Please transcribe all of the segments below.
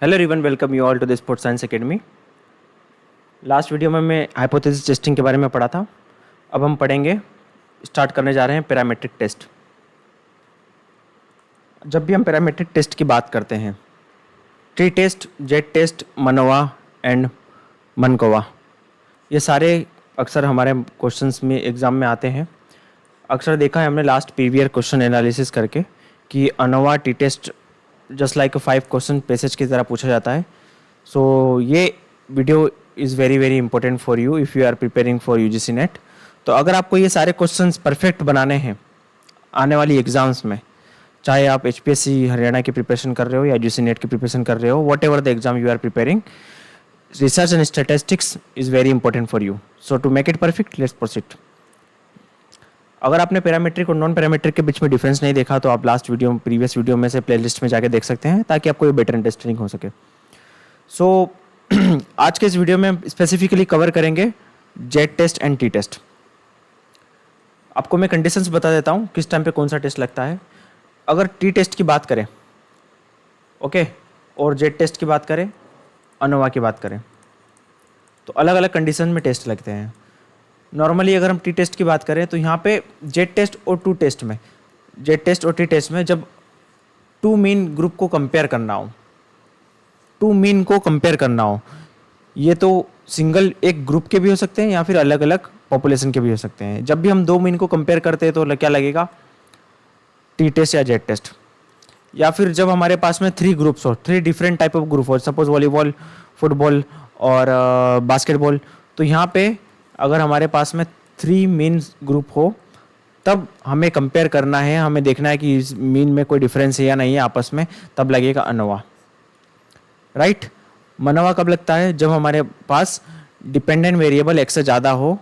Hello everyone, welcome you all to the sports science academy. Last video में मैं hypothesis testing के बारे में पढ़ा था। अब हम पढ़ेंगे, स्टार्ट करने जा रहे हैं पैरामीट्रिक टेस्ट। जब भी हम पैरामीट्रिक टेस्ट की बात करते हैं, t test, Z test, MANOVA and MANCOVA, ये सारे अक्सर हमारे क्वेश्चंस में एग्ज़ाम में आते हैं। अक्सर देखा है हमने लास्ट प्रीवियर क्वेश्चन एनालिसिस करके कि ANOVA T test just like 5 question passage की तरह पूछा जाता है। सो ये video is very very important for you if you are preparing for UGC NET. तो अगर आपको ये सारे क्वेश्चंस परफेक्ट बनाने हैं आने वाली एग्जाम्स में, चाहे आप एचपीएससी हरियाणा की प्रिपरेशन कर रहे हो या यूजीसी नेट की प्रिपरेशन कर रहे हो, whatever the exam you are preparing, research and statistics is very important for you. So to make it perfect, let's proceed. अगर आपने पैरामीट्रिक और नॉन पैरामीट्रिक के बीच में डिफरेंस नहीं देखा तो आप लास्ट वीडियो, प्रीवियस वीडियो में से प्लेलिस्ट में जाके देख सकते हैं, ताकि आपको ये बेटर अंडरस्टैंडिंग हो सके। सो आज के इस वीडियो में स्पेसिफिकली कवर करेंगे Z test and T test. आपको मैं कंडीशंस बता देता हूँ किस टाइम पे कौन सा टेस्ट लगता है। अगर टी टेस्ट की बात करें, ओके, और जेड टेस्ट की बात करें, अनोवा की बात करें, तो अलग अलग कंडीशन में टेस्ट लगते हैं। नॉर्मली अगर हम टी टेस्ट की बात करें तो यहाँ पे जेड टेस्ट और टी टेस्ट में जब टू मीन ग्रुप को कंपेयर करना हो, ये तो सिंगल एक ग्रुप के भी हो सकते हैं या फिर अलग अलग पॉपुलेशन के भी हो सकते हैं। जब भी हम दो मीन को कंपेयर करते हैं तो क्या लगेगा, टी टेस्ट या जेड टेस्ट। या फिर जब हमारे पास में 3 ग्रुप्स हो, 3 डिफरेंट टाइप ऑफ ग्रुप हो, सपोज वॉलीबॉल, फुटबॉल और बास्केटबॉल, तो यहाँ पे अगर हमारे पास में 3 मीन ग्रुप हो तब हमें कंपेयर करना है, हमें देखना है कि इस मीन में कोई डिफरेंस है या नहीं है आपस में, तब लगेगा अनोवा, राइट। मनोवा कब लगता है, जब हमारे पास डिपेंडेंट वेरिएबल एक से ज़्यादा हो,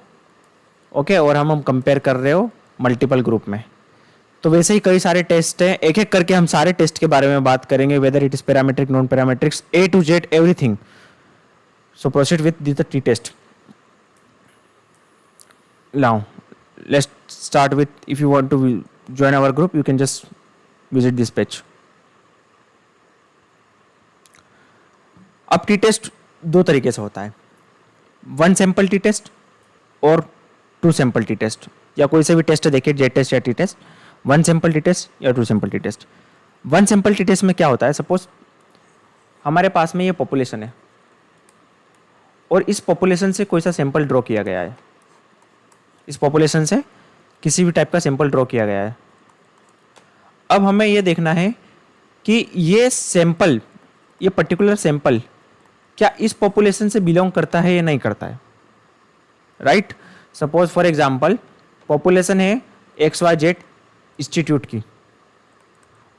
ओके, और हम कंपेयर कर रहे हो मल्टीपल ग्रुप में। तो वैसे ही कई सारे टेस्ट हैं, एक एक करके हम सारे टेस्ट के बारे में बात करेंगे, whether it is parametric, non parametrics, A to Z everything. So proceed with the t test. Now let's start with, if you want to join our group you can just visit this page. अब T test 2 तरीके से होता है, 1 sample T test और 2 sample T test, या कोई से भी टेस्ट देखिए, जेड टेस्ट या T test, 1 sample T test या 2 sample T test. 1 sample T test में क्या होता है, सपोज हमारे पास में ये पॉपुलेशन है और इस पॉपुलेशन से कोई सा सैंपल ड्रॉ किया गया है, इस पॉपुलेशन से किसी भी टाइप का सैंपल ड्रॉ किया गया है। अब हमें यह देखना है कि ये सैंपल, ये पर्टिकुलर सैंपल क्या इस पॉपुलेशन से बिलोंग करता है या नहीं करता है, right. Suppose for example population है XYZ इंस्टीट्यूट की,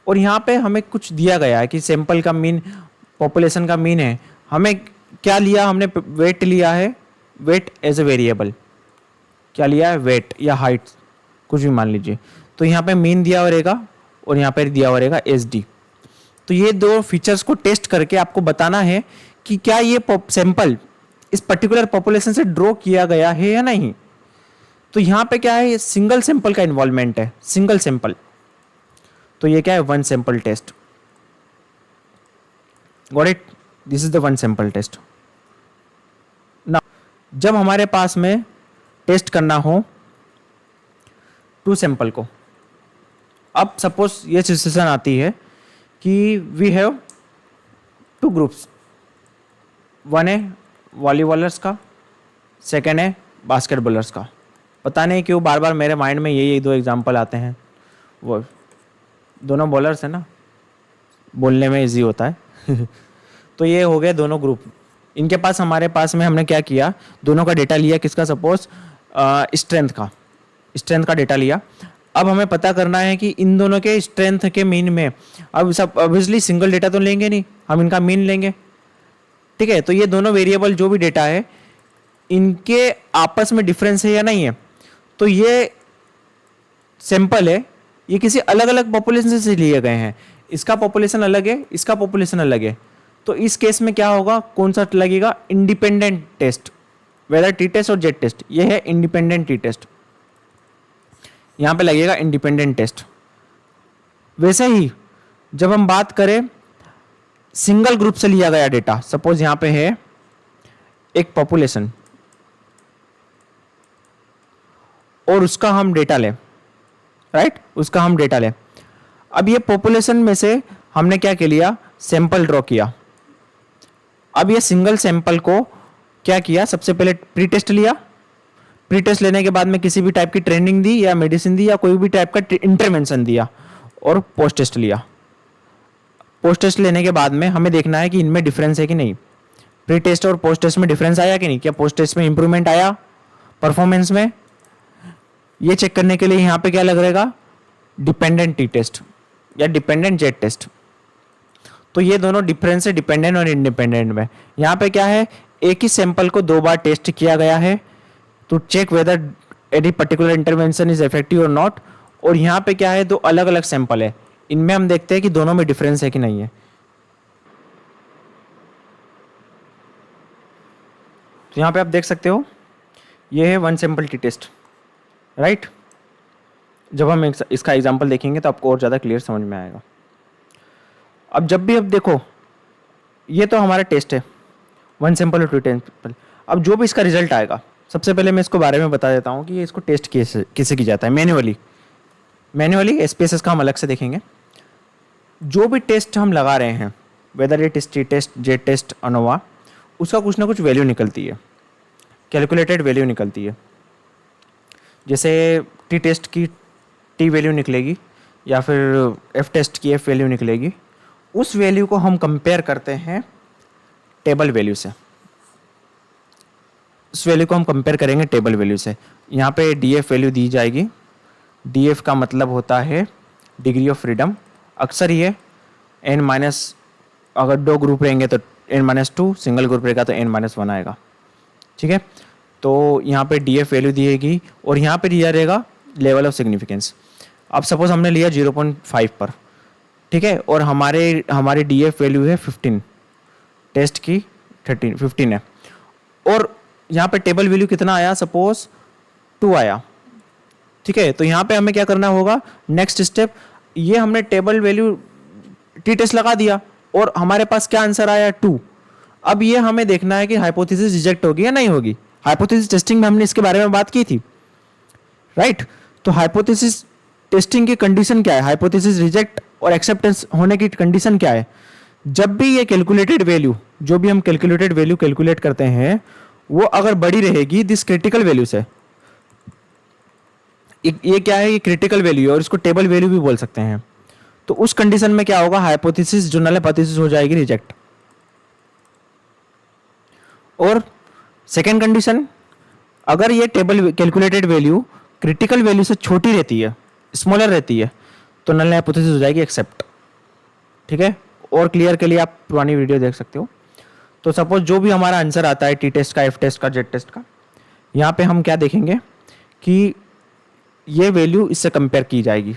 और यहाँ पे हमें कुछ दिया गया है कि सैंपल का मीन, पॉपुलेशन का मीन है। हमें क्या लिया, हमने वेट लिया है, वेट एज ए वेरिएबल, क्या लिया है, वेट या हाइट, कुछ भी मान लीजिए। तो यहाँ पे मीन दिया हुआ रहेगा और यहाँ पे दिया हुआ रहेगा SD। तो ये 2 फीचर्स को टेस्ट करके आपको बताना है कि क्या ये सैंपल इस पर्टिकुलर पॉपुलेशन से ड्रॉ किया गया है या नहीं। तो यहाँ पे क्या है, सिंगल सैंपल का इन्वॉल्वमेंट है, सिंगल सैंपल, तो ये क्या है, 1 sample test. Got it, this is the 1 sample test. ना जब हमारे पास में टेस्ट करना हो 2 सैंपल को, अब सपोज ये सिचुएशन आती है कि वी हैव 2 ग्रुप्स, 1 है वॉलीबॉलर्स का, सेकेंड है बास्केटबॉलर्स का। पता नहीं क्यों बार बार मेरे माइंड में यही 2 एग्जांपल आते हैं, वो दोनों बॉलर्स है ना, बोलने में इजी होता है तो ये हो गए दोनों ग्रुप। इनके पास, हमारे पास में हमने क्या किया, दोनों का डेटा लिया, किसका, सपोज स्ट्रेंथ का डेटा लिया। अब हमें पता करना है कि इन दोनों के स्ट्रेंथ के मीन में, अब सब ऑब्वियसली सिंगल डेटा तो लेंगे नहीं, हम इनका मीन लेंगे, ठीक है। तो ये दोनों वेरिएबल जो भी डेटा है, इनके आपस में डिफरेंस है या नहीं है। तो ये सैंपल है, ये किसी अलग अलग पॉपुलेशन से लिए गए हैं, इसका पॉपुलेशन अलग है, इसका पॉपुलेशन अलग है। तो इस केस में क्या होगा, कौन सा लगेगा, independent test, whether T test और जेड टेस्ट, ये है इंडिपेंडेंट टी टेस्ट, यहाँ पे लगेगा इंडिपेंडेंट टेस्ट। वैसे ही जब हम बात करें सिंगल ग्रुप से लिया गया डेटा, सपोज यहां पे है एक पॉपुलेशन और उसका हम डेटा लें, राइट, उसका हम डेटा लें। अब ये पॉपुलेशन में से हमने क्या के लिया, सैंपल ड्रॉ किया। अब ये सिंगल सैंपल को क्या किया, सबसे पहले प्री टेस्ट लिया, प्री टेस्ट लेने के बाद में किसी भी टाइप की ट्रेनिंग दी या मेडिसिन दी या कोई भी टाइप का इंटरवेंशन दिया, और पोस्ट टेस्ट लिया। पोस्ट टेस्ट लेने के बाद में हमें देखना है कि इनमें डिफरेंस है कि नहीं, प्री टेस्ट और पोस्ट टेस्ट में डिफरेंस आया कि नहीं, क्या पोस्ट टेस्ट में इंप्रूवमेंट आया परफॉर्मेंस में, ये चेक करने के लिए यहाँ पे क्या लगेगा, डिपेंडेंट टी टेस्ट या डिपेंडेंट जेड टेस्ट। तो ये दोनों डिफरेंस है डिपेंडेंट और इंडिपेंडेंट में। यहाँ पे क्या है, एक ही सैंपल को 2 बार टेस्ट किया गया है to check whether any particular intervention is effective और नॉट। और यहाँ पे क्या है, 2 अलग अलग सैंपल है, इनमें हम देखते हैं कि दोनों में डिफरेंस है कि नहीं है। तो यहाँ पे आप देख सकते हो, ये है 1 सैंपल टी टेस्ट, राइट। जब हम इसका एग्जाम्पल देखेंगे तो आपको और ज़्यादा क्लियर समझ में आएगा। अब जब भी अब देखो, ये तो हमारा टेस्ट है 1 सैंपल और 2 सैंपल। अब जो भी इसका रिजल्ट आएगा, सबसे पहले मैं इसको बारे में बता देता हूँ कि ये इसको टेस्ट किसे की जाता है, मैन्युअली एसपीएसएस का हम अलग से देखेंगे। जो भी टेस्ट हम लगा रहे हैं, वेदर ये test, T test, Z test, ANOVA, उसका कुछ ना कुछ वैल्यू निकलती है, कैलकुलेटेड वैल्यू निकलती है। जैसे टी टेस्ट की टी वैल्यू निकलेगी या फिर एफ टेस्ट की एफ वैल्यू निकलेगी। उस वैल्यू को हम कंपेयर करते हैं टेबल वैल्यू से, उस वैल्यू को हम कंपेयर करेंगे टेबल वैल्यू से। यहाँ पे डी एफ वैल्यू दी जाएगी, डी एफ का मतलब होता है डिग्री ऑफ फ्रीडम। अक्सर ये एन माइनस, अगर 2 ग्रुप रहेंगे तो n-2, सिंगल ग्रुप रहेगा तो n-1 आएगा, ठीक है। तो यहाँ पे डी एफ वैल्यू दिएगी और यहाँ पे दिया रहेगा लेवल ऑफ सिग्निफिकेंस। अब सपोज हमने लिया 0.5 पर, ठीक है, और हमारी डी एफ वैल्यू है 15, टेस्ट की 15 है, और यहाँ पे टेबल वैल्यू कितना आया, सपोज 2 आया, ठीक है। तो यहाँ पे हमें क्या करना होगा, नेक्स्ट स्टेप, ये हमने टेबल वैल्यू टी टेस्ट लगा दिया और हमारे पास क्या आंसर आया, 2। अब ये हमें देखना है कि हाइपोथेसिस रिजेक्ट होगी या नहीं होगी। हाइपोथेसिस टेस्टिंग में हमने इसके बारे में बात की थी, राइट। तो हाइपोथेसिस टेस्टिंग की कंडीशन क्या है, हाइपोथेसिस रिजेक्ट और एक्सेप्टेंस होने की कंडीशन क्या है, जब भी ये कैलकुलेटेड वैल्यू, जो भी हम कैलकुलेटेड वैल्यू कैलकुलेट करते हैं, वो अगर बड़ी रहेगी दिस क्रिटिकल वैल्यू से, ये क्या है, ये क्रिटिकल वैल्यू है और इसको टेबल वैल्यू भी बोल सकते हैं। तो उस कंडीशन में क्या होगा, हाइपोथेसिस जो नल हाइपोथेसिस हो जाएगी रिजेक्ट। और सेकेंड कंडीशन, अगर ये table calculated value critical value से छोटी रहती है, स्मॉलर रहती है, तो नल हाइपोथेसिस हो जाएगी एक्सेप्ट, ठीक है। और क्लियर के लिए आप पुरानी वीडियो देख सकते हो। तो सपोज जो भी हमारा आंसर आता है टी टेस्ट का, एफ टेस्ट का, जेड टेस्ट का, यहाँ पे हम क्या देखेंगे कि ये वैल्यू इससे कंपेयर की जाएगी,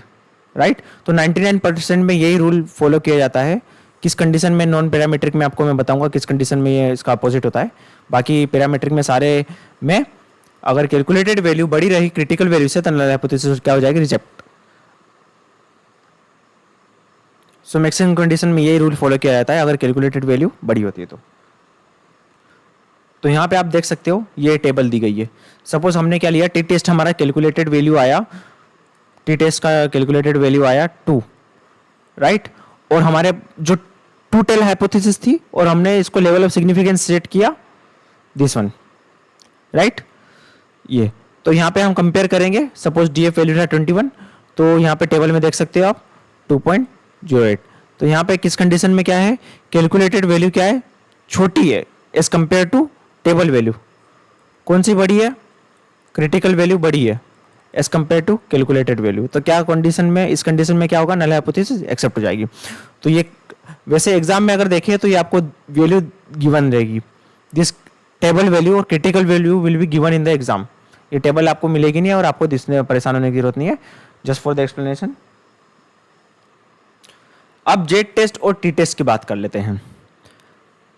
राइट। तो 99% में यही रूल फॉलो किया जाता है। किस कंडीशन में, नॉन पैरामीट्रिक में आपको मैं बताऊंगा किस कंडीशन में ये इसका अपोजिट होता है। बाकी पैरामीट्रिक में सारे में अगर कैलकुलेटेड वैल्यू बड़ी रही क्रिटिकल वैल्यू से तो नल हाइपोथेसिस क्या हो जाएगी, रिजेक्ट। सो मैक्सिमम कंडीशन में यही रूल फॉलो किया जाता है अगर कैलकुलेटेड वैल्यू बड़ी होती है तो यहाँ पे आप देख सकते हो ये टेबल दी गई है। सपोज हमने क्या लिया, टी टेस्ट हमारा कैलकुलेटेड वैल्यू आया, टी टेस्ट का कैलकुलेटेड वैल्यू आया 2, राइट। और हमारे जो 2 टेल हाइपोथेसिस थी और हमने इसको लेवल ऑफ सिग्निफिकेंस सेट किया दिस वन, राइट। ये तो यहाँ पे हम कंपेयर करेंगे, सपोज डी एफ वैल्यू था 21, तो यहाँ पे टेबल में देख सकते हो आप 2.08। तो यहाँ पे किस कंडीशन में क्या है, कैलकुलेटेड वैल्यू क्या है, छोटी है as compared to table value. कौन सी बड़ी है, क्रिटिकल वैल्यू बड़ी है as compared to calculated value. तो क्या कंडीशन में, इस कंडीशन में क्या होगा, नल हाइपोथेसिस एक्सेप्ट हो जाएगी। तो ये वैसे एग्जाम में अगर देखें तो ये आपको वैल्यू गिवन रहेगी, दिस टेबल वैल्यू और critical value will be given in the exam. ये टेबल आपको मिलेगी नहीं और आपको दिसने परेशान होने की जरूरत नहीं है, जस्ट फॉर द एक्सप्लेनेशन। अब जेड टेस्ट और टी टेस्ट की बात कर लेते हैं।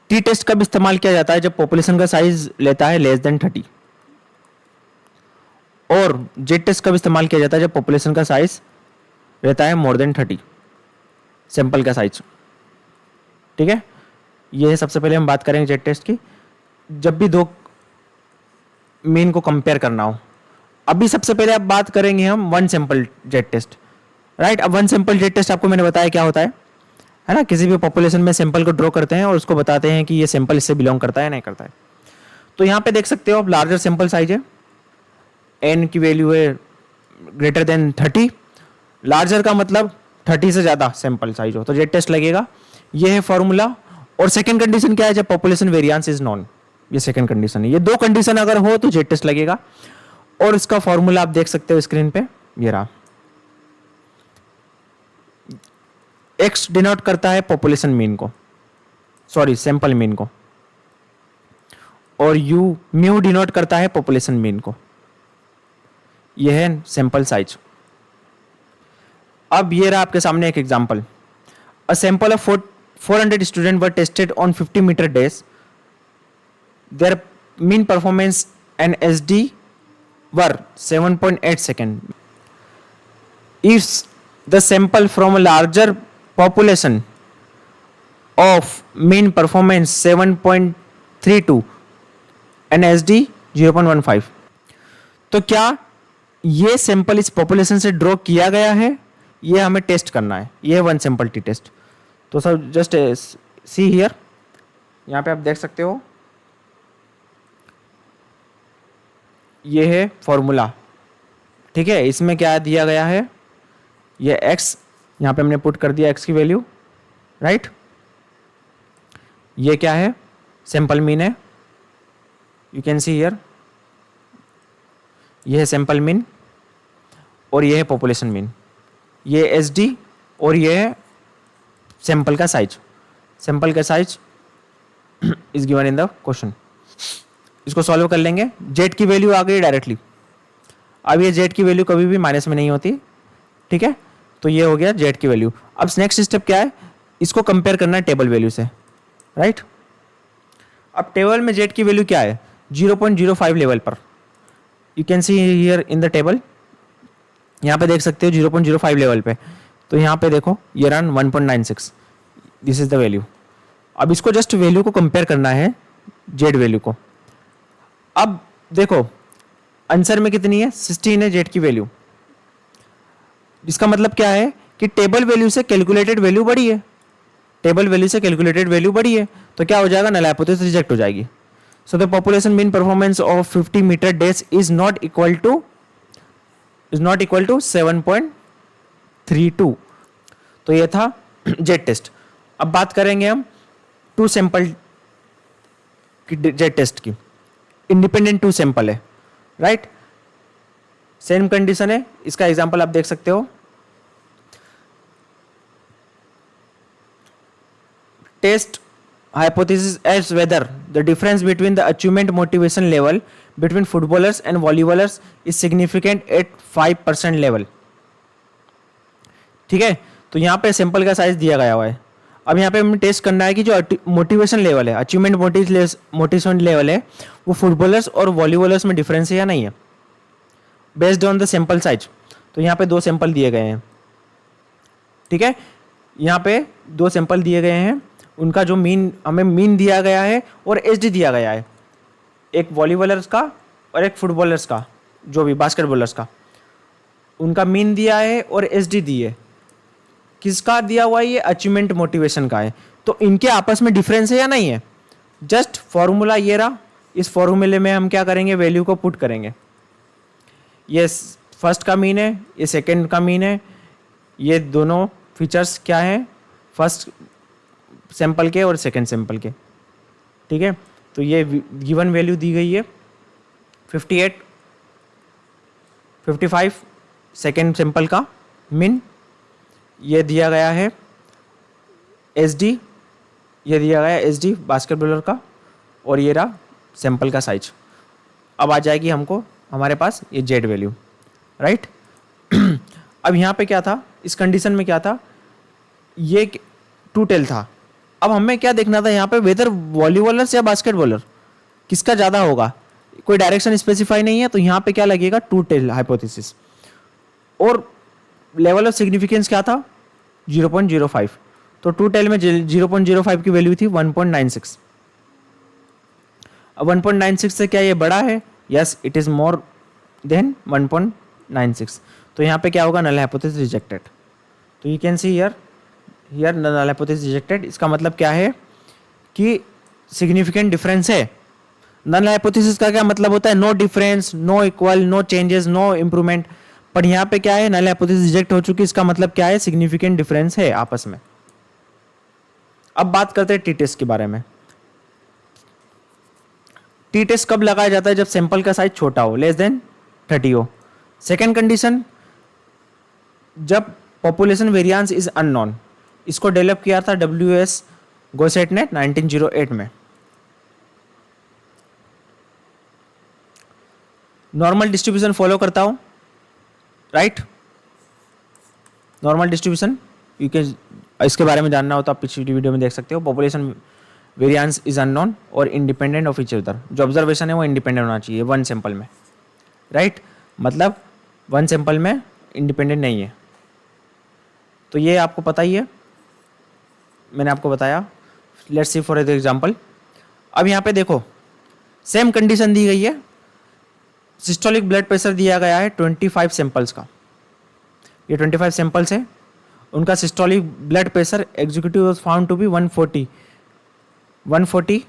टी टेस्ट कब इस्तेमाल किया जाता है, जब पॉपुलेशन का साइज लेता है लेस देन 30, और जेड टेस्ट कब इस्तेमाल किया जाता है, जब पॉपुलेशन का साइज रहता है मोर देन 30, सैंपल का साइज, ठीक है, ये है सबसे पहले हम बात करेंगे जेड टेस्ट की। जब भी दो मीन को कंपेयर करना हो, अभी सबसे पहले अब बात करेंगे हम one sample Z test, right. अब वन सैंपल जेड टेस्ट आपको मैंने बताया क्या होता है ना, किसी भी पॉपुलेशन में सैंपल को ड्रॉ करते हैं और उसको बताते हैं कि ये सैंपल इससे बिलोंग करता है नहीं करता है। तो यहाँ पे देख सकते हो आप, लार्जर सैंपल साइज है, एन की वैल्यू है ग्रेटर देन 30, लार्जर का मतलब 30 से ज़्यादा सैंपल साइज हो तो जेड टेस्ट लगेगा। ये है फॉर्मूला। और सेकंड कंडीशन क्या है, जब पॉपुलेशन वेरिएंस इज नॉन, ये सेकंड कंडीशन है। ये दो कंडीशन अगर हो तो जेड टेस्ट लगेगा। और इसका फॉर्मूला आप देख सकते हो स्क्रीन पे, ये रहा। एक्स डिनोट करता है पॉपुलेशन मीन को, सॉरी सैंपल मीन को, और यू म्यू डिनोट करता है पॉपुलेशन मीन को। यह है सैंपल साइज। अब ये रहा आपके सामने एक example. A sample of 400 student were tested on 50 metre dash, their mean performance and SD were 7.8 second. If the sample from a larger population of mean performance 7.32 and SD 0.15, तो क्या ये sample इस पॉपुलेशन से draw किया गया है, ये हमें टेस्ट करना है। ये है वन सैंपल टी टेस्ट। तो सर जस्ट सी हियर, यहाँ पे आप देख सकते हो, ये है फॉर्मूला, ठीक है। इसमें क्या दिया गया है, ये x यहाँ पे हमने पुट कर दिया x की वैल्यू, राइट। ये क्या है, सैंपल मीन है, यू कैन सी हियर, ये है सैंपल मीन और ये है पॉपुलेशन मीन। ये SD और ये है सैंपल का साइज। सैंपल का size is given in the question. इसको सॉल्व कर लेंगे। जेड की वैल्यू आ गई डायरेक्टली। अब ये जेड की वैल्यू कभी भी माइनस में नहीं होती, ठीक है। तो ये हो गया जेड की वैल्यू। अब नेक्स्ट स्टेप क्या है, इसको कंपेयर करना है टेबल वैल्यू से, राइट। अब टेबल में जेड की वैल्यू क्या है, 0.05 लेवल पर। You can see here in the table, यहाँ पे देख सकते हो 0.05 लेवल पे। तो यहाँ पे देखो ये run 1.96, this is the value. अब इसको जस्ट वैल्यू को कंपेयर करना है जेड वैल्यू को। अब देखो आंसर में कितनी है, 16 है जेड की वैल्यू। इसका मतलब क्या है कि टेबल वैल्यू से कैलकुलेटेड वैल्यू बड़ी है, टेबल वैल्यू से कैलकुलेटेड वैल्यू बड़ी है, तो क्या हो जाएगा, नल हाइपोथेसिस रिजेक्ट हो जाएगी। So the population mean performance of 50 metre dash is not equal to 7.32। तो ये था जेड टेस्ट। अब बात करेंगे हम टू सैंपल की जेड टेस्ट की। इंडिपेंडेंट टू सैंपल है, राइट, सेम कंडीशन है। इसका एग्जांपल आप देख सकते हो, test hypothesis as whether the difference between the achievement motivation level between footballers and volleyballers is significant at 5% level, ठीक है। तो यहाँ पे सैंपल का साइज दिया गया हुआ है। अब यहाँ पे हमें टेस्ट करना है कि जो मोटिवेशन लेवल है, अचीवमेंट मोटिवेशन लेवल है, वो फुटबॉलर्स और वॉलीबॉलर्स में डिफरेंस है या नहीं है, based on the sample size. तो यहाँ पे दो सैंपल दिए गए हैं, ठीक है। यहाँ पे दो सैंपल दिए गए हैं, उनका जो मीन, हमें मीन दिया गया है और SD दिया गया है, एक वॉलीबॉलर्स का और एक फुटबॉलर्स का, जो भी बास्केटबॉलर्स का, उनका मीन दिया है और SD दी है। किसका दिया हुआ है, ये अचीवमेंट मोटिवेशन का है। तो इनके आपस में डिफरेंस है या नहीं है, जस्ट फॉर्मूला ये रहा। इस फॉर्मूले में हम क्या करेंगे, वैल्यू को पुट करेंगे। ये फर्स्ट का मीन है, ये सेकेंड का मीन है। ये दोनों फीचर्स क्या हैं, फर्स्ट सैंपल के और सेकेंड सैंपल के, ठीक है। तो ये गिवन वैल्यू दी गई है 58, 55 सेकेंड सैंपल का मीन, ये दिया गया है SD, ये दिया गया है SD बास्केटबॉलर का, और ये रहा सैंपल का साइज। अब आ जाएगी हमको हमारे पास ये जेड वैल्यू, राइट। अब यहाँ पे क्या था, इस कंडीशन में क्या था, ये 2 टेल था। अब हमें क्या देखना था यहाँ पे, वेदर वॉलीबॉलर्स या बास्केटबॉलर किसका ज़्यादा होगा, कोई डायरेक्शन स्पेसिफाई नहीं है। तो यहाँ पे क्या लगेगा, 2 टेल हाइपोथेसिस। और लेवल ऑफ सिग्निफिकेंस क्या था, 0.05। तो टू टेल में 0.05 की वैल्यू थी 1.96। अब 1.96 से क्या ये बड़ा है? Yes, it is more than 1.96। तो यहाँ पे क्या होगा? Null hypothesis rejected. तो you can see here null hypothesis rejected. इसका मतलब क्या है कि सिग्निफिकेंट डिफरेंस है। नल हाइपोथेसिस का क्या मतलब होता है? No difference, no equal, no changes, no improvement. पर यहाँ पे क्या है? नल हाइपोथेसिस रिजेक्ट हो चुकी। इसका मतलब क्या है? सिग्निफिकेंट डिफरेंस है आपस में। अब बात करते हैं टी टेस्ट के बारे में। टी टेस्ट कब लगाया जाता है? जब सैंपल का साइज छोटा हो, लेस देन 30 हो। सेकेंड कंडीशन, जब पॉपुलेशन वेरिएंस इज अननोन। इसको डेवलप किया था WS गोसेट ने 1908 में। नॉर्मल डिस्ट्रीब्यूशन फॉलो करता हूं, right? Normal distribution you can, इसके बारे में जानना हो तो आप पिछली वीडियो में देख सकते हो। पॉपुलेशन वेरिएंस इज अननोन और इंडिपेंडेंट ऑफ ईच अदर। जो ऑब्जर्वेशन है वो इंडिपेंडेंट होना चाहिए वन सैंपल में, राइट? मतलब वन सैंपल में इंडिपेंडेंट नहीं है। तो ये आपको पता ही है, मैंने आपको बताया। Let's see for example. अब यहाँ पे देखो, सेम कंडीशन दी गई है। सिस्टोलिक ब्लड प्रेशर दिया गया है 25 सैंपल्स का। ये 25 सैंपल्स है। उनका systolic blood pressure executive was found to be 140। 140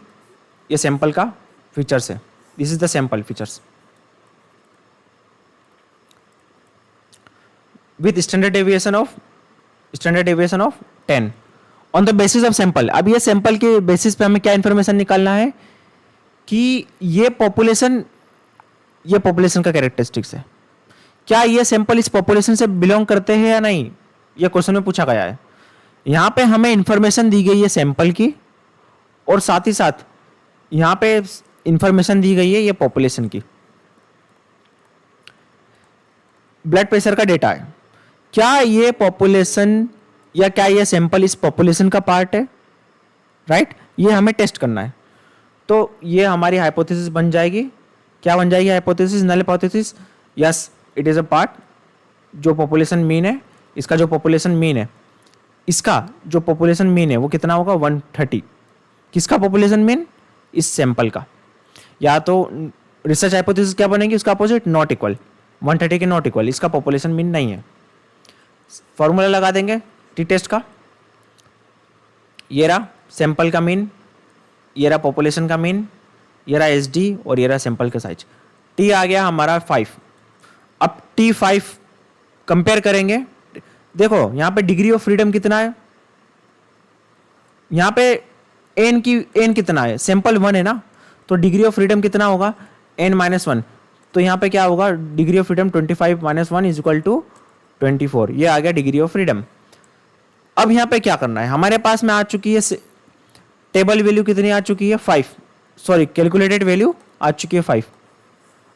ये सैंपल का फीचर्स है। This is the sample features with standard deviation of 10 on the basis of sample. अब ये सैंपल के बेसिस पे हमें क्या इंफॉर्मेशन निकालना है कि ये पॉपुलेशन का कैरेक्टरिस्टिक्स है। क्या ये सैंपल इस पॉपुलेशन से बिलोंग करते हैं या नहीं? ये क्वेश्चन में पूछा गया है। यहाँ पे हमें इंफॉर्मेशन दी गई है सैंपल की, और साथ ही साथ यहाँ पे इंफॉर्मेशन दी गई है ये पॉपुलेशन की। ब्लड प्रेशर का डेटा है। क्या ये पॉपुलेशन या क्या ये सैंपल इस पॉपुलेशन का पार्ट है? राइट? ये हमें टेस्ट करना है। तो ये हमारी हाइपोथेसिस बन जाएगी। क्या बन जाएगी hypothesis? Null hypothesis. Yes, it is a part. जो पॉपुलेशन मीन है, इसका जो पॉपुलेशन मीन है, इसका जो पॉपुलेशन मीन है वो कितना होगा? 130। किसका पॉपुलेशन मीन? इस सैंपल का। या तो रिसर्च हाइपोथेसिस क्या बनेगी? उसका अपोजिट, नॉट इक्वल। 130 के नॉट इक्वल, इसका पॉपुलेशन मीन नहीं है। फॉर्मूला लगा देंगे टी टेस्ट का। ये रहा सैंपल का मीन, ये रहा पॉपुलेशन का मीन, ये रहा SD और ये रहा सैंपल का साइज। टी आ गया हमारा 5। अब T5 कंपेयर करेंगे। देखो यहाँ पे डिग्री ऑफ फ्रीडम कितना है? यहाँ पे n कितना है? सैंपल 1 है ना, तो डिग्री ऑफ फ्रीडम कितना होगा? n-1। तो यहाँ पे क्या होगा? Degree of freedom 25 - 1 is equal to 24। ये आ गया डिग्री ऑफ फ्रीडम। अब यहाँ पे क्या करना है? हमारे पास में आ चुकी है टेबल वैल्यू कितनी आ चुकी है? 5। सॉरी, कैलकुलेटेड वैल्यू आ चुकी है 5।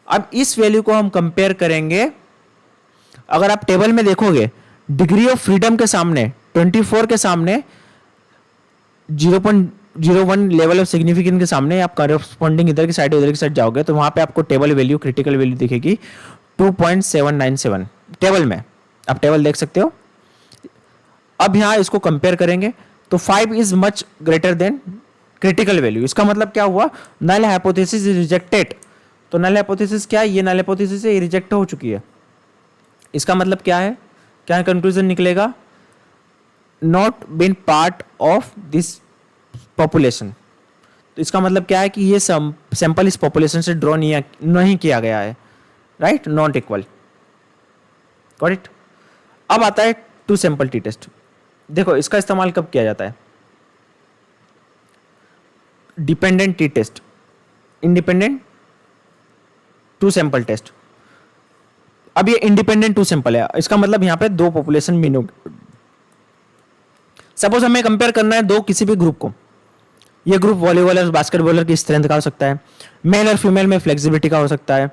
अब इस वैल्यू को हम कंपेयर करेंगे। अगर आप टेबल में देखोगे, डिग्री ऑफ फ्रीडम के सामने 24 के सामने 0.01 लेवल ऑफ सिग्निफिकेंस के सामने आप करस्पॉन्डिंग इधर की साइड उधर की साइड जाओगे तो वहां पे आपको टेबल वैल्यू, क्रिटिकल वैल्यू दिखेगी 2.797 टेबल में। आप टेबल देख सकते हो। अब यहां इसको कंपेयर करेंगे तो 5 is much greater than critical value. इसका मतलब क्या हुआ? Null hypothesis is rejected. तो नल हाइपोथेसिस क्या है? ये नल हाइपोथेसिस से रिजेक्ट हो चुकी है। इसका मतलब क्या है? क्या कंक्लूजन निकलेगा? Not been part of this population. तो इसका मतलब क्या है कि ये सैंपल इस पॉपुलेशन से ड्रॉ नहीं किया गया है, right? Not equal. Got it? अब आता है टू सैंपल टी टेस्ट। देखो इसका इस्तेमाल कब किया जाता है? Dependent T test, independent two sample test. अब ये इंडिपेंडेंट टू सैंपल है, इसका मतलब यहां पे दो पॉपुलेशन मीन होगी। सपोज हमें कंपेयर करना है दो किसी भी ग्रुप को। ये ग्रुप वॉलीबॉलर बास्केटबॉलर की स्ट्रेंथ का हो सकता है, मेल और फीमेल में फ्लेक्सिबिलिटी का हो सकता है,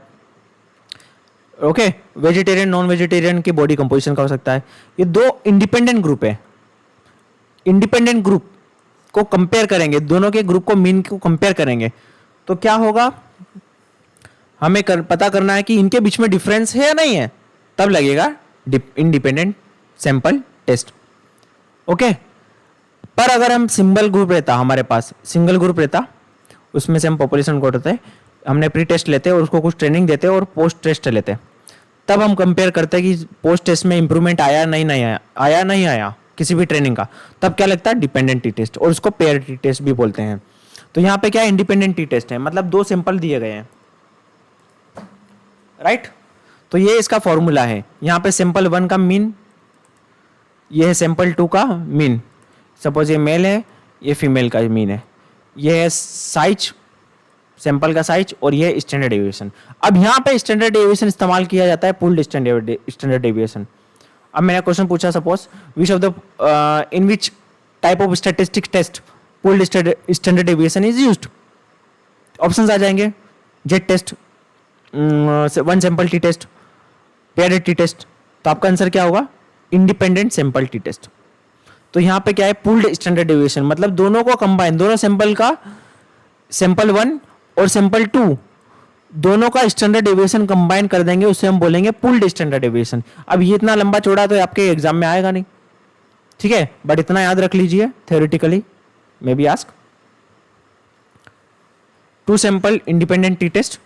ओके, वेजिटेरियन नॉन वेजिटेरियन की बॉडी कंपोजिशन का हो सकता है। ये दो इंडिपेंडेंट ग्रुप है। इंडिपेंडेंट ग्रुप को कंपेयर करेंगे, दोनों के ग्रुप को मीन को कंपेयर करेंगे तो क्या होगा? हमें पता करना है कि इनके बीच में डिफरेंस है या नहीं है, तब लगेगा इंडिपेंडेंट सैंपल टेस्ट। ओके, पर अगर हम सिंगल ग्रुप रहता, हमारे पास सिंगल ग्रुप रहता, उसमें से हम पॉपुलेशन कोड होते, हमने प्री टेस्ट लेते और उसको कुछ ट्रेनिंग देते और पोस्ट टेस्ट लेते, तब हम कंपेयर करते कि पोस्ट टेस्ट में इंप्रूवमेंट आया नहीं आया, आया नहीं आया किसी भी ट्रेनिंग का, तब क्या लगता है डिपेंडेंट टी टेस्ट, और उसको पेयर टी टेस्ट भी बोलते हैं। तो यहाँ पे क्या इंडिपेंडेंट टी टेस्ट है, मतलब दो सैंपल दिए गए हैं, राइट। तो ये इसका फॉर्मूला है। यहाँ पे सैंपल 1 का मीन, ये है सैंपल 2 का मीन, सपोज ये मेल है, ये फीमेल का मीन है, ये है साइज, सैंपल का साइज, और ये स्टैंडर्ड डेविएशन। अब यहाँ पे स्टैंडर्ड डेविएशन इस्तेमाल किया जाता है, पुल्ड स्टैंडर्ड डेविएशन। अब मैंने क्वेश्चन पूछा, suppose which of the in which type of statistics test pooled standard deviation is used. Options आ जाएंगे, z test, one sample T test, paired t test. तो आपका आंसर क्या होगा, इंडिपेंडेंट सैंपल टी टेस्ट। तो यहाँ पे क्या है, पुल्ड स्टैंडर्ड डेविएशन, मतलब दोनों को कंबाइन, दोनों सैंपल का, सैंपल 1 और सैंपल 2 दोनों का स्टैंडर्ड डेविएशन कंबाइन कर देंगे, उससे हम बोलेंगे पुल्ड स्टैंडर्ड डेविएशन। अब ये इतना लंबा चौड़ा तो आपके एग्जाम में आएगा नहीं, ठीक है, बट इतना याद रख लीजिए, theoretically may be ask. 2 sample independent T test,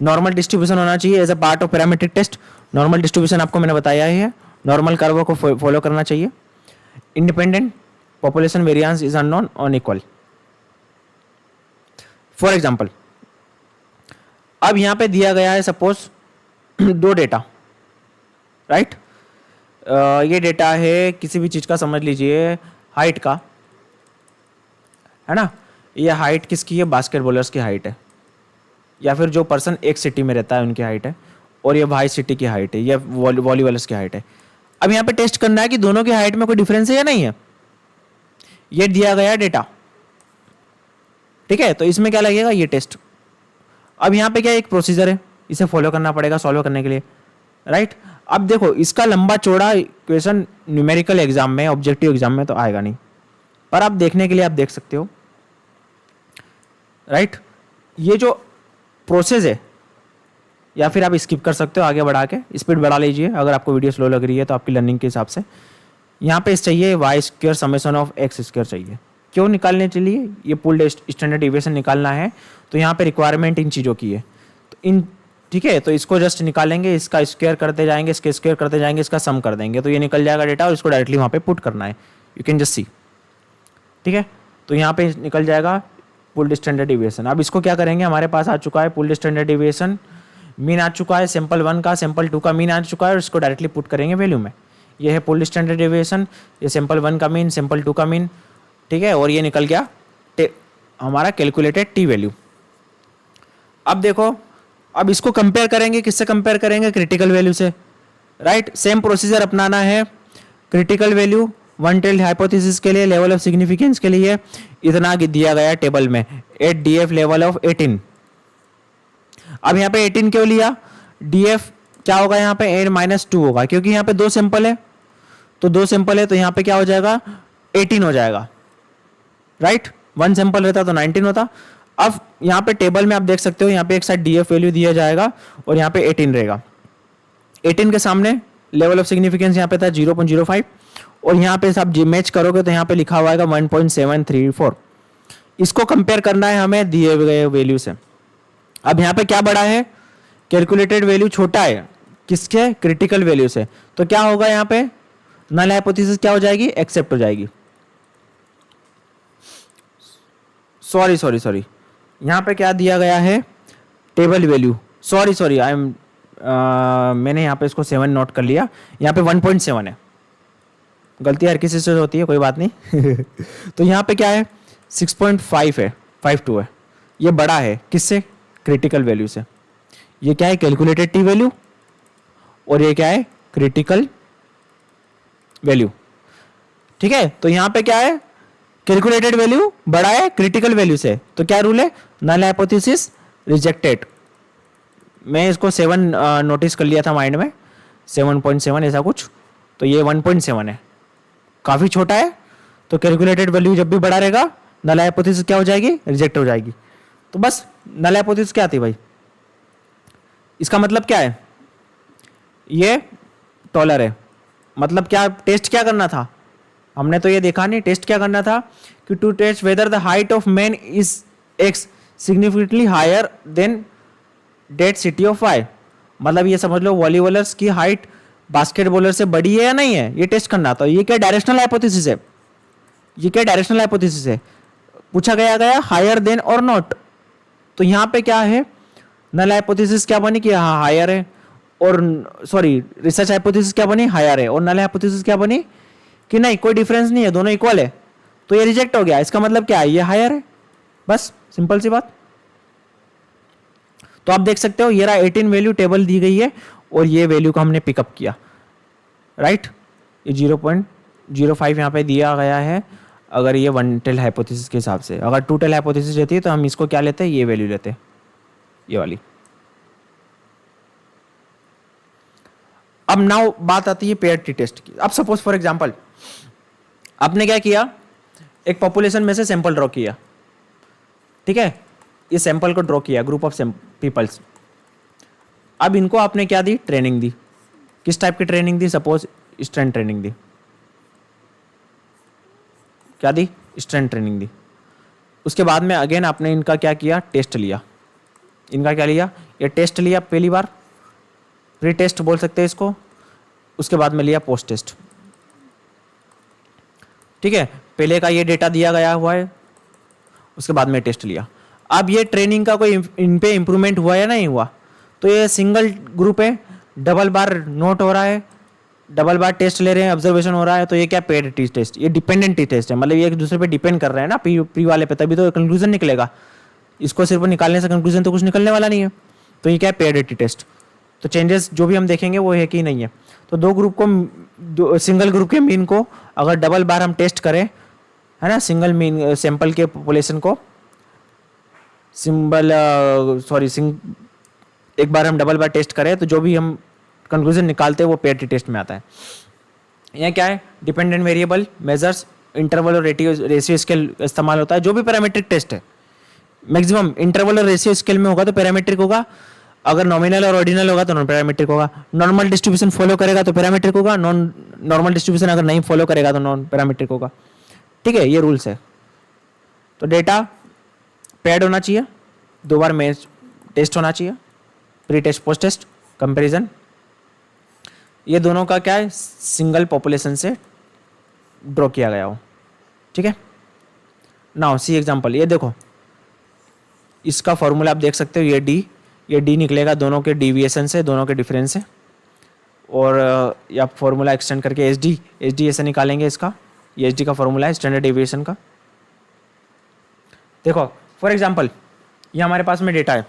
normal distribution होना चाहिए as a part of parametric test. Normal distribution आपको मैंने बताया ही है, नॉर्मल कर्व को फॉलो करना चाहिए। Independent population variance is unknown on equal. For example, अब यहां पे दिया गया है सपोज 2 डेटा, राइट। ये डेटा है किसी भी चीज का, समझ लीजिए हाइट का, है ना। ये हाइट किसकी है, बास्केटबॉलर्स की हाइट है, या फिर जो पर्सन एक सिटी में रहता है उनकी हाइट है, और ये भाई सिटी की हाइट है, या वॉलीबॉलर्स की हाइट है। अब यहाँ पे टेस्ट करना है कि दोनों की हाइट में कोई डिफरेंस है या नहीं है। ये दिया गया डेटा, ठीक है, तो इसमें क्या लगेगा, ये टेस्ट। अब यहाँ पे क्या एक प्रोसीजर है, इसे फॉलो करना पड़ेगा सॉल्व करने के लिए, राइट। अब देखो इसका लंबा चौड़ा इक्वेशन न्यूमेरिकल एग्जाम में, ऑब्जेक्टिव एग्जाम में तो आएगा नहीं, पर आप देखने के लिए आप देख सकते हो, राइट। ये जो प्रोसेस है, या फिर आप स्किप कर सकते हो, आगे बढ़ा के स्पीड बढ़ा लीजिए अगर आपको वीडियो स्लो लग रही है तो, आपकी लर्निंग के हिसाब से। यहाँ पे चाहिए Y square summation of X square चाहिए, क्यों निकालने के लिए, ये पुल्ड स्टैंडर्ड डेविएशन निकालना है, तो यहाँ पे रिक्वायरमेंट इन चीज़ों की है, तो इन, ठीक है, तो इसको जस्ट निकालेंगे, इसका स्क्वायर करते जाएंगे, इसके स्क्वायर करते जाएंगे, इसका सम कर देंगे, तो ये निकल जाएगा डेटा, और इसको डायरेक्टली वहाँ पे पुट करना है, यू कैन जस्ट सी, ठीक है। तो यहाँ पे निकल जाएगा पुल्ड स्टैंडर्ड डेविएशन। अब इसको क्या करेंगे, हमारे पास आ चुका है पुल्ड स्टैंडर्ड डेविएशन, मीन आ चुका है, सैंपल 1 का, सैंपल 2 का मीन आ चुका है, और इसको डायरेक्टली पुट करेंगे वैल्यू में। ये है पुल्ड स्टैंडर्ड डेविएशन, ये सैंपल 1 का मीन, सैंपल 2 का मीन, ठीक है, और ये निकल गया हमारा कैलकुलेटेड टी वैल्यू। अब देखो, अब इसको कंपेयर करेंगे, किससे कंपेयर करेंगे, क्रिटिकल वैल्यू से, राइट। सेम प्रोसीजर अपनाना है, critical value one tailed hypothesis के लिए, लेवल ऑफ सिग्निफिकेंस के लिए इतना दिया गया टेबल में, 8 DF लेवल ऑफ 18। अब यहाँ पे 18 क्यों लिया, DF क्या होगा, यहाँ पे 8 - 2 होगा, क्योंकि यहाँ पे 2 सैंपल है, तो 2 सैंपल है, तो यहाँ पे क्या हो जाएगा, 18 हो जाएगा, राइट। 1 सैंपल रहता तो 19 होता। अब यहाँ पे टेबल में आप देख सकते हो, यहाँ पे एक साइड DF वैल्यू दिया जाएगा, और यहाँ पे 18 रहेगा। 18 के सामने लेवल ऑफ सिग्निफिकेंस यहाँ पे था 0.05, और यहाँ पे आप मैच करोगे तो यहाँ पे लिखा हुआ है 1.734। इसको कंपेयर करना है हमें दिए गए वैल्यू से। अब यहाँ पे क्या बड़ा है, कैलकुलेटेड वैल्यू छोटा है किसके, क्रिटिकल वैल्यू से, तो क्या होगा, यहाँ पे नल हाइपोथेसिस क्या हो जाएगी, एक्सेप्ट हो जाएगी। सॉरी यहाँ पे क्या दिया गया है, table value, sorry I am, मैंने यहाँ पे इसको 7 नोट कर लिया, यहाँ पे 1.7 है, गलती हर किसी से होती है, कोई बात नहीं। तो यहाँ पे क्या है, 6.5 है, 52 है, ये बड़ा है किससे, क्रिटिकल वैल्यू से। ये क्या है, कैलकुलेटेड टी वैल्यू, और ये क्या है, क्रिटिकल वैल्यू, ठीक है। तो यहाँ पे क्या है, कैलकुलेटेड वैल्यू बड़ा है क्रिटिकल वैल्यू से, तो क्या रूल है, नल हाइपोथेसिस रिजेक्टेड। मैं इसको 7 नोटिस कर लिया था माइंड में, 7.7 ऐसा कुछ, तो ये 1.7 है, काफ़ी छोटा है, तो कैलकुलेटेड वैल्यू जब भी बड़ा रहेगा, नल हाइपोथेसिस क्या हो जाएगी, रिजेक्ट हो जाएगी। तो बस नल हाइपोथेसिस क्या थी भाई, इसका मतलब क्या है, ये टॉलर है, मतलब क्या टेस्ट क्या करना था, हमने तो ये देखा नहीं, टेस्ट क्या करना था कि to test whether the height of man is X significantly higher than that city of Y. मतलब ये समझ लो वॉलीबॉलर्स की हाइट बास्केटबॉलर से बड़ी है या नहीं है, ये टेस्ट करना था। ये क्या डायरेक्शनल हाइपोथेसिस है, ये क्या डायरेक्शनल हाइपोथेसिस है, पूछा गया हायर देन और नॉट। तो यहाँ पे क्या है, नल हाइपोथेसिस क्या बनी कि हाँ हायर है, और सॉरी रिसर्च हाइपोथेसिस क्या बनी हायर है, और नल हाइपोथेसिस क्या बनी कि नहीं कोई डिफरेंस नहीं है, दोनों इक्वल है, तो ये रिजेक्ट हो गया। इसका मतलब क्या है, ये हायर है, बस सिंपल सी बात। तो आप देख सकते हो ये रहा 18 वैल्यू टेबल दी गई है और ये वैल्यू को हमने पिकअप किया, राइट। ये 0.05 यहाँ पे दिया गया है। अगर ये वन टेल हाइपोथेसिस के हिसाब से, अगर टू टेल हाइपोथेसिस रहती है तो हम इसको क्या लेते हैं, ये वैल्यू लेते हैं, ये वाली। अब नाउ बात आती है पेयर टी टेस्ट की। अब सपोज फॉर एग्जांपल आपने क्या किया, एक पॉपुलेशन में से सैंपल ड्रॉ किया, ठीक है, ये सैंपल को ड्रॉ किया, ग्रुप ऑफ पीपल्स। अब इनको आपने क्या दी, ट्रेनिंग दी। किस टाइप की ट्रेनिंग दी, सपोज स्ट्रेंथ ट्रेनिंग दी। क्या दी, स्ट्रेंथ ट्रेनिंग दी। उसके बाद में अगेन आपने इनका क्या किया, टेस्ट लिया। इनका क्या लिया, ये टेस्ट लिया पहली बार, प्री टेस्ट बोल सकते हैं इसको। उसके बाद में लिया पोस्ट टेस्ट, ठीक है। पहले का ये डेटा दिया गया हुआ है, उसके बाद में टेस्ट लिया। अब ये ट्रेनिंग का कोई इन पे इंप्रूवमेंट हुआ या नहीं हुआ, तो ये सिंगल ग्रुप है, डबल बार नोट हो रहा है, डबल बार टेस्ट ले रहे हैं, ऑब्जर्वेशन हो रहा है, तो ये क्या पेड टी टेस्ट, ये डिपेंडेंट टी टेस्ट है। मतलब ये एक दूसरे पे डिपेंड कर रहे हैं ना, प्री वाले पे, तभी तो कंक्लूजन निकलेगा। इसको सिर्फ निकालने से कंक्लूजन तो कुछ निकलने वाला नहीं है। तो ये क्या है, पेड टी टेस्ट। तो चेंजेस जो भी हम देखेंगे वो है कि नहीं है। तो दो ग्रुप को, सिंगल ग्रुप के मीन को अगर डबल बार हम टेस्ट करें, है ना, सिंगल मीन सैंपल के पॉपुलेशन को एक बार हम डबल बार टेस्ट करें तो जो भी हम कंक्लूजन निकालते हैं वो पेयर टी टेस्ट में आता है। यह क्या है, डिपेंडेंट वेरिएबल मेजर्स, इंटरवल और रेशियो स्केल इस्तेमाल होता है। जो भी पैरामीट्रिक टेस्ट है मैक्सिमम इंटरवल और रेशियो स्केल में होगा तो पैरामीट्रिक होगा, अगर नॉमिनल और ऑर्डिनल होगा तो नॉन पैरामीट्रिक होगा। नॉर्मल डिस्ट्रीब्यूशन फॉलो करेगा तो पैरामीट्रिक होगा, नॉन नॉर्मल डिस्ट्रीब्यूशन अगर नहीं फॉलो करेगा तो नॉन पैरामीट्रिक होगा, ठीक है, ये रूल्स है। तो डेटा पेड होना चाहिए, दो बार मैच टेस्ट होना चाहिए, pre test post test comparison. ये दोनों का क्या है, सिंगल पॉपुलेशन से ड्रॉ किया गया हो, ठीक है। नाउ सी एग्जांपल, ये देखो इसका फॉर्मूला आप देख सकते हो, ये डी निकलेगा दोनों के डिविएशन से, दोनों के डिफरेंस से। और या फॉर्मूला एक्सटेंड करके एच डी ऐसे निकालेंगे इसका, ये एच डी का फॉर्मूला है स्टैंडर्ड डेविएशन का। देखो फॉर एग्जांपल ये हमारे पास में डेटा है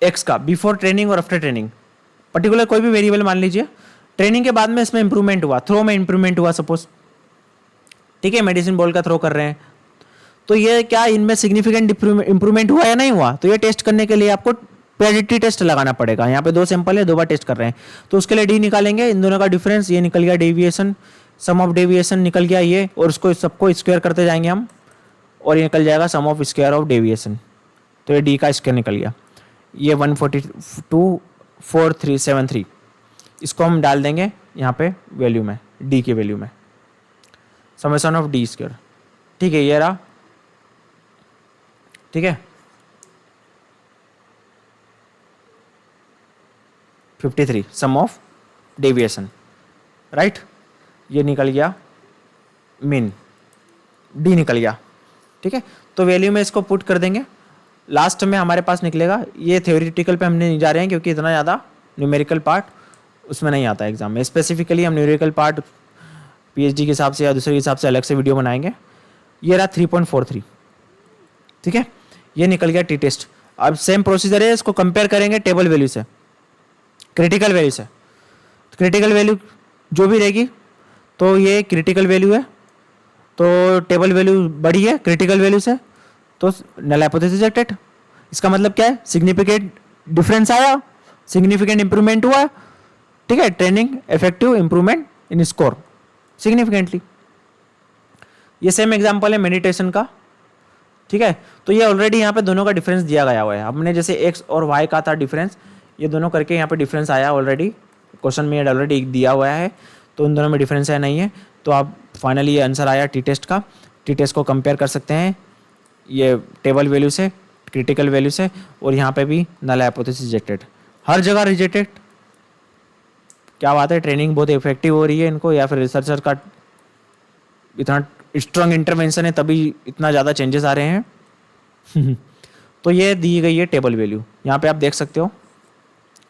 एक्स का, बिफोर ट्रेनिंग और आफ्टर ट्रेनिंग, पर्टिकुलर कोई भी वेरिएबल मान लीजिए। ट्रेनिंग के बाद में इसमें इंप्रूवमेंट हुआ, थ्रो में इंप्रूवमेंट हुआ सपोज, ठीक है, मेडिसिन बॉल का थ्रो कर रहे हैं, तो ये क्या इनमें सिग्निफिकेंट इंप्रूवमेंट हुआ या नहीं हुआ, तो ये टेस्ट करने के लिए आपको पेरिटी टेस्ट लगाना पड़ेगा। यहाँ पे दो सैंपल है, दो बार टेस्ट कर रहे हैं, तो उसके लिए डी निकालेंगे, इन दोनों का डिफरेंस, ये निकल गया डेविएशन, सम ऑफ डेविएशन निकल गया ये, और उसको सबको स्क्वायर करते जाएंगे हम, और ये निकल जाएगा सम ऑफ स्क्वायर ऑफ डेविएशन, तो ये डी का स्क्वायर निकल गया, ये 1424373। इसको हम डाल देंगे यहाँ पे वैल्यू में, डी की वैल्यू में, समेशन ऑफ डी स्क्वायर, ठीक है, ये रहा, ठीक है, 53 सम ऑफ डेविएशन, राइट, ये निकल गया मीन, डी निकल गया, ठीक है। तो वैल्यू में इसको पुट कर देंगे, लास्ट में हमारे पास निकलेगा, ये थ्योरेटिकल पे हम नहीं जा रहे हैं क्योंकि इतना ज़्यादा न्यूमेरिकल पार्ट उसमें नहीं आता है एग्जाम में। स्पेसिफिकली हम न्यूमेरिकल पार्ट पीएचडी के हिसाब से या दूसरे के हिसाब से अलग से वीडियो बनाएंगे। ये रहा 3.43, ठीक है, ये निकल गया टी टेस्ट। अब सेम प्रोसीजर है, इसको कंपेयर करेंगे टेबल वैल्यू से, क्रिटिकल वैल्यू से। क्रिटिकल वैल्यू जो भी रहेगी तो ये क्रिटिकल वैल्यू है, तो टेबल वैल्यू बड़ी है क्रिटिकल वैल्यू से, तो नल हाइपोथेसिस रिजेक्टेड। इसका मतलब क्या है, सिग्निफिकेंट डिफरेंस आया, सिग्निफिकेंट इंप्रूवमेंट हुआ, ठीक है, training effective improvement in score significantly. ये सेम एग्जांपल है मेडिटेशन का, ठीक है। तो ये ऑलरेडी यहाँ पे दोनों का डिफरेंस दिया गया हुआ है, हमने जैसे एक्स और वाई का था डिफरेंस, ये दोनों करके यहाँ पे डिफरेंस आया ऑलरेडी, क्वेश्चन में ऑलरेडी दिया हुआ है, तो उन दोनों में डिफरेंस है नहीं है, तो आप फाइनली ये आंसर आया टी टेस्ट का। टी टेस्ट को कंपेयर कर सकते हैं ये टेबल वैल्यू से, क्रिटिकल वैल्यू से, और यहाँ पे भी नल हाइपोथेसिस रिजेक्टेड, हर जगह रिजेक्टेड। क्या बात है, ट्रेनिंग बहुत इफेक्टिव हो रही है इनको, या फिर रिसर्चर का इतना स्ट्रांग इंटरवेंशन है तभी इतना ज़्यादा चेंजेस आ रहे हैं। तो ये दी गई है टेबल वैल्यू, यहाँ पे आप देख सकते हो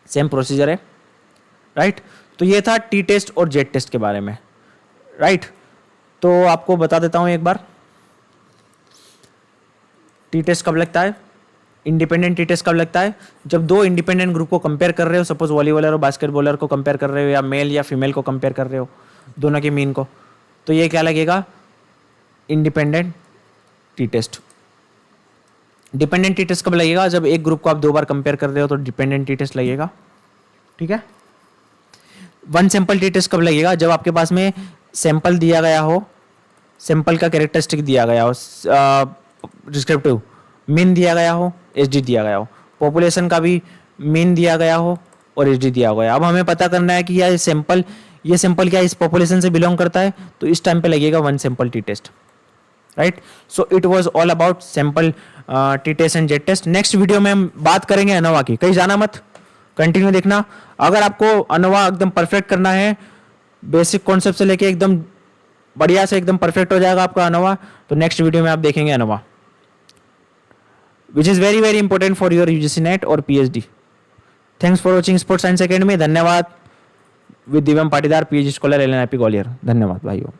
सेम प्रोसीजर है, राइट। तो ये था टी टेस्ट और जेड टेस्ट के बारे में, राइट। तो आपको बता देता हूँ एक बार, टी टेस्ट कब लगता है, इंडिपेंडेंट टी टेस्ट कब लगता है, जब दो इंडिपेंडेंट ग्रुप को कंपेयर कर रहे हो, सपोज वॉलीबॉलर और बास्केटबॉलर को कंपेयर कर रहे हो, या मेल या फीमेल को कंपेयर कर रहे हो, दोनों के मीन को, तो ये क्या लगेगा, independent T test. Dependent T test कब लगेगा, जब एक ग्रुप को आप 2 बार कंपेयर कर रहे हो तो डिपेंडेंट टी टेस्ट लगेगा, ठीक है। वन सैंपल टी टेस्ट कब लगेगा, जब आपके पास में सैंपल दिया गया हो, सैंपल का कैरेक्टरिस्टिक दिया गया हो, डिस्क्रिप्टिव मीन दिया गया हो, एचडी दिया गया हो, पॉपुलेशन का भी मीन दिया गया हो और एचडी दिया गया। अब हमें पता करना है कि ये सैंपल क्या इस पॉपुलेशन से बिलोंग करता है, तो इस टाइम पे लगेगा one sample T test, right. So it was all about sample T test and Z test. Next video में हम बात करेंगे अनोवा की, कहीं जाना मत, कंटिन्यू देखना। अगर आपको अनोवा एकदम परफेक्ट करना है, बेसिक कॉन्सेप्ट से लेके एकदम बढ़िया से एकदम परफेक्ट हो जाएगा आपका अनोवा, तो नेक्स्ट वीडियो में आप देखेंगे ANOVA, which is very very important for your UGC NET और PhD. Thanks for watching Sports Science Academy. धन्यवाद। With Divyam Patidar, PhD scholar, LNIP Gwalior. धन्यवाद भाइयों।